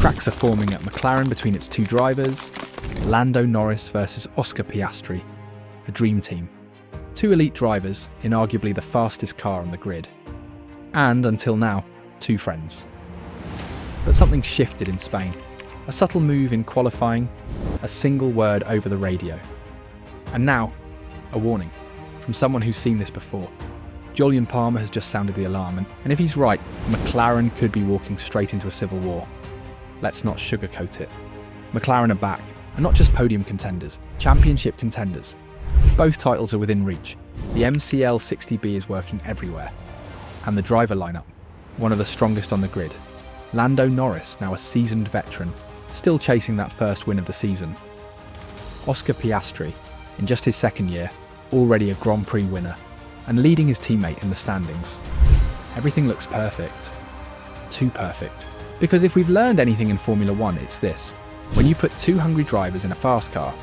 Cracks are forming at McLaren between its two drivers. Lando Norris versus Oscar Piastri, a dream team. Two elite drivers in arguably the fastest car on the grid. And, until now, two friends. But something shifted in Spain. A subtle move in qualifying, a single word over the radio. And now, a warning from someone who's seen this before. Jolyon Palmer has just sounded the alarm, and if he's right, McLaren could be walking straight into a civil war. Let's not sugarcoat it. McLaren are back, and not just podium contenders, championship contenders. Both titles are within reach. The MCL 60B is working everywhere. And the driver lineup, one of the strongest on the grid. Lando Norris, now a seasoned veteran, still chasing that first win of the season. Oscar Piastri, in just his second year, already a Grand Prix winner, and leading his teammate in the standings. Everything looks perfect. Too perfect. Because if we've learned anything in Formula One, it's this. When you put two hungry drivers in a fast car,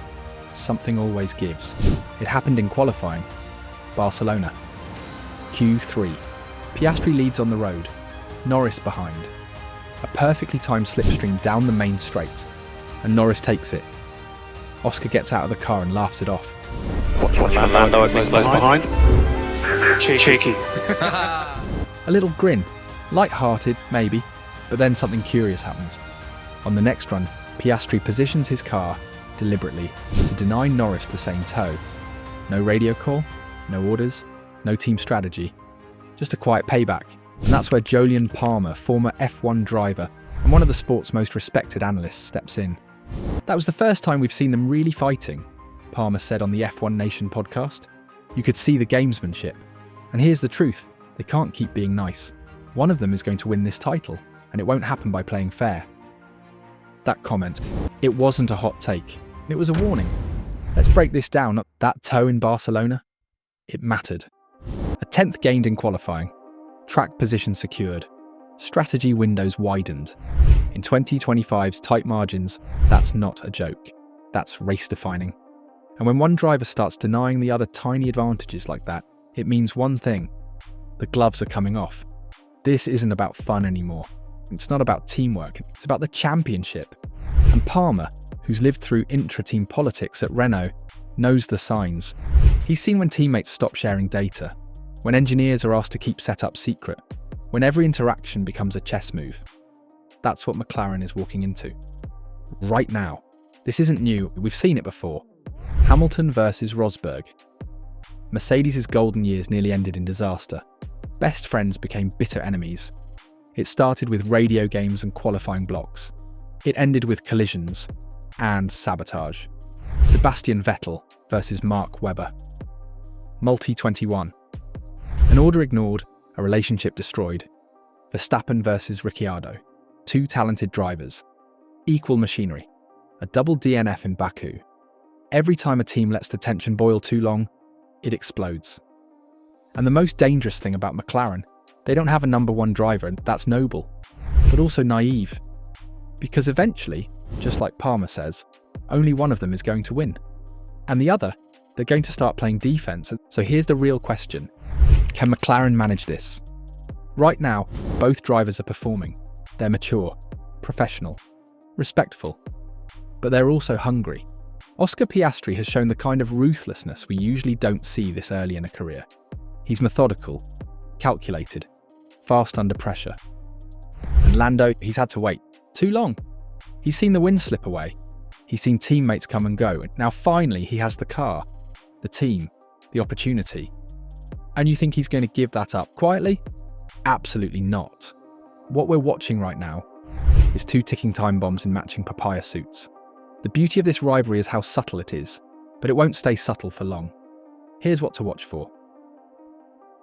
something always gives. It happened in qualifying. Barcelona. Q3. Piastri leads on the road. Norris behind. A perfectly timed slipstream down the main straight. And Norris takes it. Oscar gets out of the car and laughs it off. Watch Lando close behind. Cheeky. A little grin. Light-hearted, maybe. But then something curious happens. On the next run, Piastri positions his car deliberately to deny Norris the same tow. No radio call, no orders, no team strategy. Just a quiet payback. And that's where Jolyon Palmer, former F1 driver and one of the sport's most respected analysts, steps in. That was the first time we've seen them really fighting, Palmer said on the F1 Nation podcast. You could see the gamesmanship. And here's the truth, they can't keep being nice. One of them is going to win this title, and it won't happen by playing fair. That comment, it wasn't a hot take, it was a warning. Let's break this down. That tow in Barcelona, it mattered. A 10th gained in qualifying, track position secured, strategy windows widened. In 2025's tight margins, that's not a joke. That's race defining. And when one driver starts denying the other tiny advantages like that, it means one thing. The gloves are coming off. This isn't about fun anymore. It's not about teamwork, it's about the championship. And Palmer, who's lived through intra-team politics at Renault, knows the signs. He's seen when teammates stop sharing data, when engineers are asked to keep setup secret, when every interaction becomes a chess move. That's what McLaren is walking into. Right now. This isn't new, we've seen it before. Hamilton versus Rosberg. Mercedes' golden years nearly ended in disaster. Best friends became bitter enemies. It started with radio games and qualifying blocks. It ended with collisions and sabotage. Sebastian Vettel versus Mark Webber. Multi-21. An order ignored, a relationship destroyed. Verstappen versus Ricciardo. Two talented drivers. Equal machinery. A double DNF in Baku. Every time a team lets the tension boil too long, it explodes. And the most dangerous thing about McLaren, they don't have a number one driver, and that's noble, but also naive. Because eventually, just like Palmer says, only one of them is going to win. And the other, they're going to start playing defense. So here's the real question. Can McLaren manage this? Right now, both drivers are performing. They're mature, professional, respectful, but they're also hungry. Oscar Piastri has shown the kind of ruthlessness we usually don't see this early in a career. He's methodical, calculated, fast under pressure. And Lando, he's had to wait too long. He's seen the win slip away. He's seen teammates come and go. Now finally he has the car, the team, the opportunity. And you think he's going to give that up quietly? Absolutely not. What we're watching right now is two ticking time bombs in matching papaya suits. The beauty of this rivalry is how subtle it is, but it won't stay subtle for long. Here's what to watch for.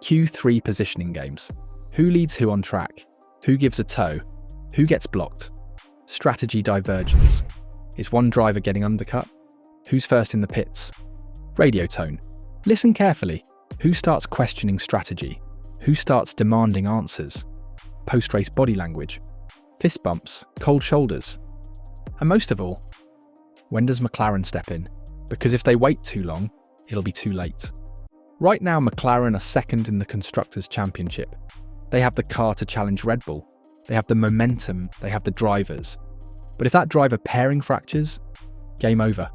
Q3 positioning games. Who leads who on track? Who gives a tow? Who gets blocked? Strategy divergence. Is one driver getting undercut? Who's first in the pits? Radio tone. Listen carefully. Who starts questioning strategy? Who starts demanding answers? Post-race body language. Fist bumps, cold shoulders. And most of all, when does McLaren step in? Because if they wait too long, it'll be too late. Right now, McLaren are second in the Constructors' Championship. They have the car to challenge Red Bull. They have the momentum, they have the drivers. But if that driver pairing fractures, game over.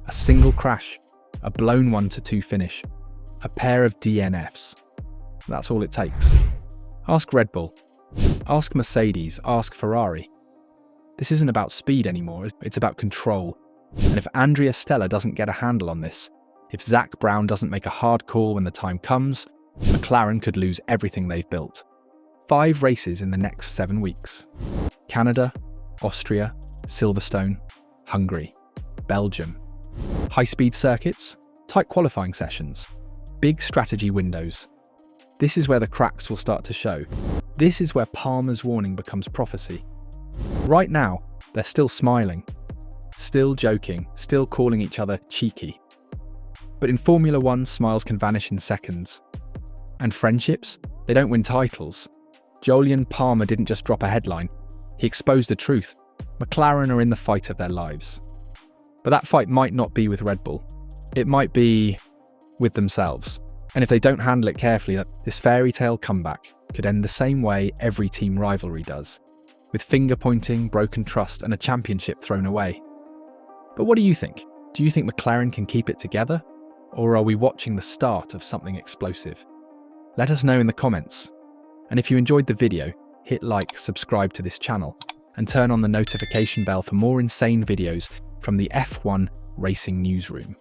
A single crash, a blown 1-2 finish, a pair of DNFs. That's all it takes. Ask Red Bull, ask Mercedes, ask Ferrari. This isn't about speed anymore, it's about control. And if Andrea Stella doesn't get a handle on this, if Zach Brown doesn't make a hard call when the time comes, McLaren could lose everything they've built. 5 races in the next 7 weeks. Canada, Austria, Silverstone, Hungary, Belgium. High-speed circuits, tight qualifying sessions, big strategy windows. This is where the cracks will start to show. This is where Palmer's warning becomes prophecy. Right now, they're still smiling, still joking, still calling each other cheeky. But in Formula One, smiles can vanish in seconds. And friendships, they don't win titles. Jolyon Palmer didn't just drop a headline, he exposed the truth. McLaren are in the fight of their lives. But that fight might not be with Red Bull. It might be with themselves. And if they don't handle it carefully, this fairy tale comeback could end the same way every team rivalry does, with finger-pointing, broken trust, and a championship thrown away. But what do you think? Do you think McLaren can keep it together? Or are we watching the start of something explosive? Let us know in the comments. And if you enjoyed the video, hit like, subscribe to this channel, and turn on the notification bell for more insane videos from the F1 Racing Newsroom.